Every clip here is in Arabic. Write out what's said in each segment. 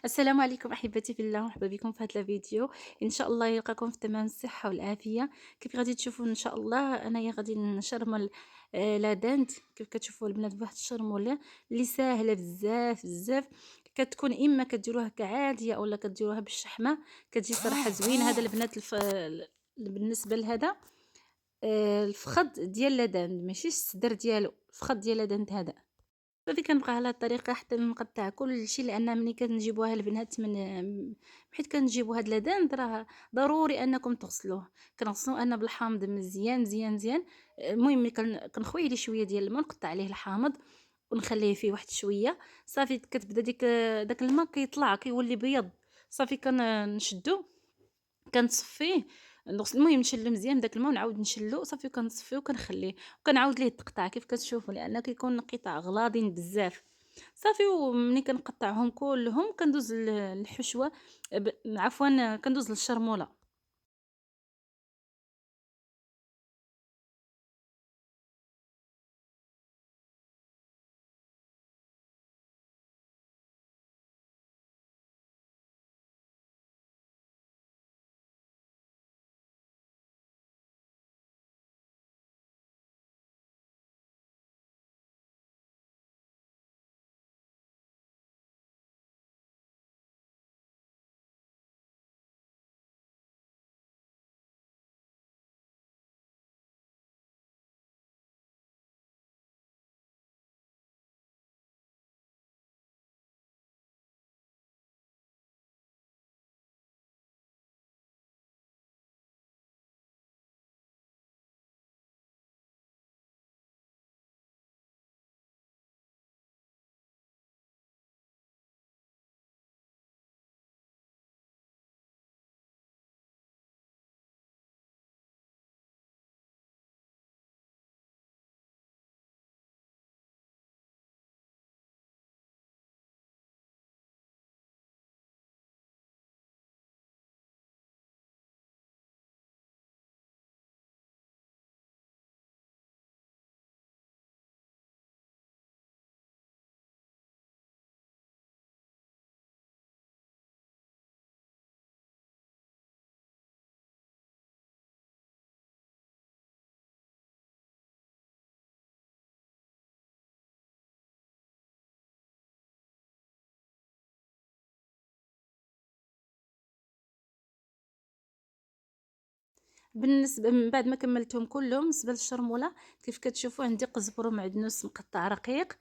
السلام عليكم أحبتي في الله، مرحبا بكم في هذا الفيديو. إن شاء الله يلقاكم في تمام الصحة والعافية. كيف غادي تشوفوا إن شاء الله أنايا غادي نشرمل لا دانت. كيف كتشوفوا البنات بواحد الشرمولة اللي ساهلة بزاف بزاف. كتكون إما كديروها كعادية أولا كديروها بالشحمة، كتجي صراحة زوينة. هذا البنات بالنسبة لهذا الفخذ ديال لا داند، ماشي الصدر ديالو، الفخذ ديال لا داند هذا. صافي كنبقى على الطريقة حتى نقطّع كلشي، لأن ملي كنجيبوها البنات حيت كنجيبو هاد لادان راه ضروري أنكم تغسلوه. كنغسلوه أنا بالحامض مزيان، مزيان، مزيان. المهم ملي كنخوي عليه شوية ديال الماء، نقطّع عليه الحامض ونخليه فيه واحد شوية. صافي كتبدا داك الماء كيطلع كيولي بيض. صافي نشدو، كنصفيه، المهم نشلو مزيان داك الماء ونعاود نشلو. صافي كنصفيه وكنخليه وكنعاود ليه التقطاع كيف كتشوفوا، لأن كيكون قطع غلاضين بزاف. صافي ومني كنقطعهم كلهم كندوز للحشوة، عفوا كندوز للشرمولة. بالنسبة من بعد ما كمّلتهم كلّهم، بالنسبة للشرمولة كيف كتشوفوا عندي قزبر ومعدنوس مقطّع رقيق،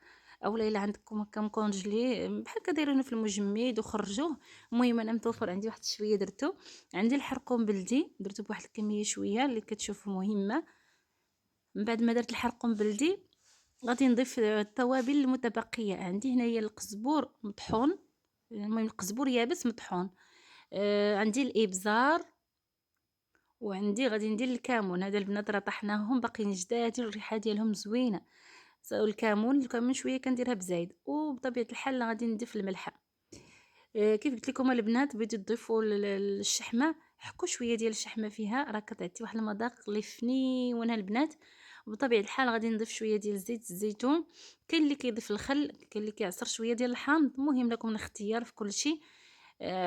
أولا إلا عندكم هكا مكونجلي بحال كديرونه في المجمد وخرّجوه. المهم أنا متوفر عندي واحد شوية درتو. عندي الحرقوم بلدي درتو بواحد الكمية شوية اللي كتشوفوا مهمة. من بعد ما درت الحرقوم بلدي غادي نضيف التوابل المتبقية. عندي هنايا القزبور مطحون، المهم القزبور يابس مطحون. عندي الإبزار، وعندي غادي ندير الكمون. هذا البنات راه طحناهم باقيين جدادين والريحه ديالهم زوينه. الكمون شويه كنديرها بزايد، وبطبيعه الحال غادي نضيف الملحه. كيف قلت لكم البنات بغيتو تضيفوا الشحمه، حكوا شويه ديال الشحمه فيها، راه كتعطي واحد المذاق اللي فنيون البنات. وبطبيعه الحال غادي نضيف شويه ديال زيت الزيتون. كاين اللي كيضيف الخل، كاين اللي كيعصر شويه ديال الحامض، المهم لكم الاختيار في كل شيء.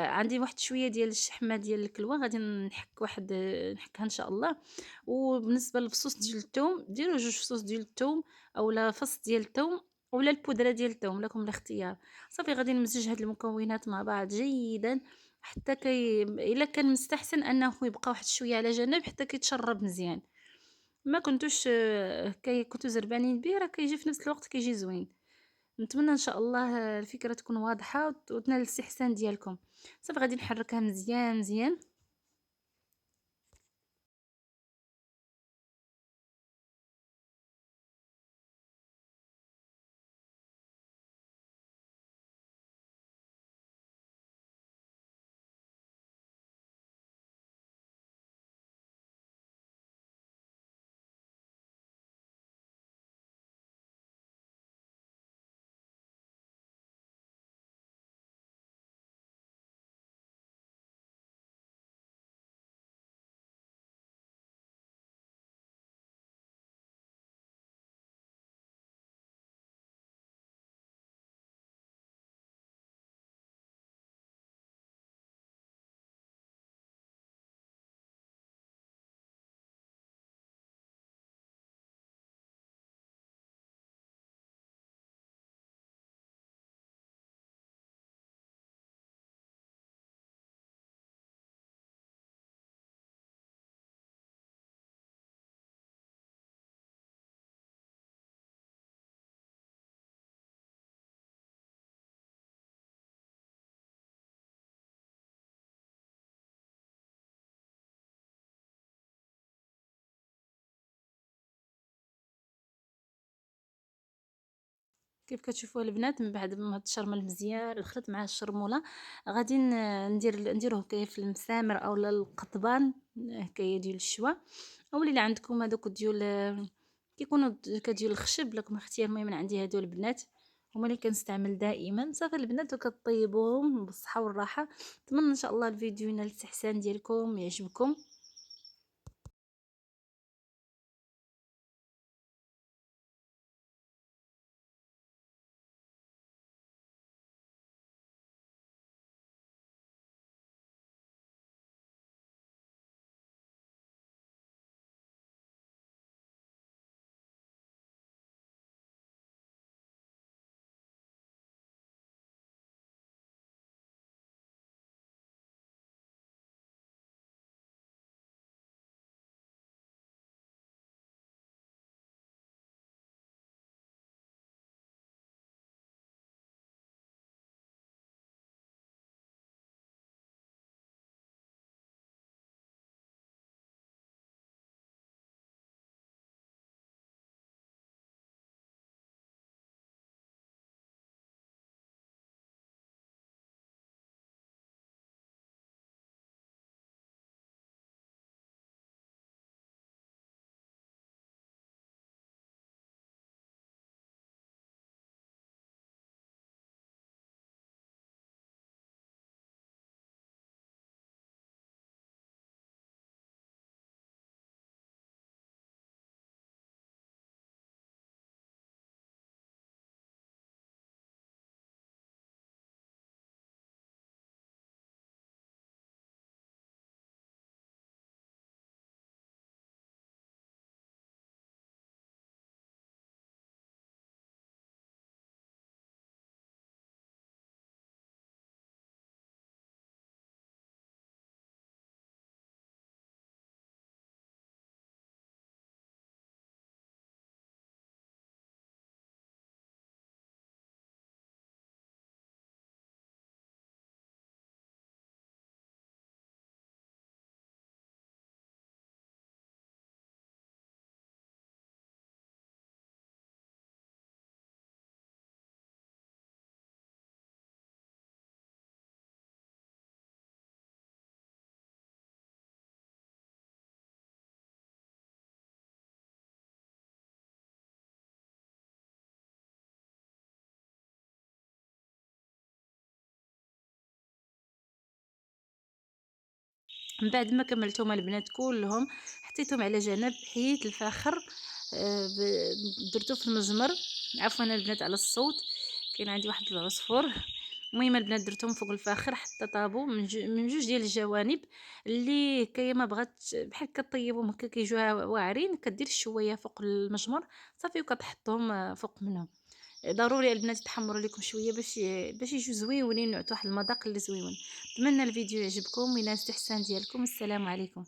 عندي واحد شوية ديال الشحمة ديال الكلوة غادي نحك واحد، نحكها إن شاء الله. وبالنسبة للفصوص ديال الثوم ديروا 2 فصوص ديال الثوم أولا فص ديال الثوم أولا البودرة ديال الثوم، لكم الاختيار. صافي غادي نمزج هاد المكونات مع بعض جيدًا حتى إلا كان مستحسن أنه يبقى واحد شوية على جنب حتى كيتشرب مزيان. ما كنتوش كنتو زربانين بيه راه كيجي في نفس الوقت كيجي زوين. نتمنى إن شاء الله الفكرة تكون واضحة وتنال الاستحسان ديالكم. صافي غادي نحركها مزيان مزيان. كيف كتشوفوا البنات من بعد ما تشرمل مزيان دخلت معاه الشرموله، غادي ندير هكايا في المسامر اولا القضبان، هكايا ديال الشوا، اولا الا عندكم هذوك ديال كيكونوا ديال الخشب لكم اختيار. المهم انا عندي هادو البنات هما اللي كنستعمل دائما. صافي البنات وكطيبوهم بالصحه والراحه. نتمنى ان شاء الله الفيديو ينال الاستحسان ديالكم يعجبكم. من بعد ما كملتهم البنات كلهم حطيتهم على جنب، حيت الفاخر درتو في المجمر. عفوا البنات على الصوت، كاين عندي واحد العصفور. المهم البنات درتهم فوق الفاخر حتى طابوا من جوج ديال الجوانب. اللي هكايا ما بغات بحال كطيبهم هكا كيجيو واعرين، كدير شويه فوق المجمر صافي وكتحطهم فوق منهم. ضروري البنات يتحمروا لكم شويه باش يجوا زويونين ويعطوا واحد المذاق اللي زويون. نتمنى الفيديو يعجبكم وينال الاستحسان ديالكم. السلام عليكم.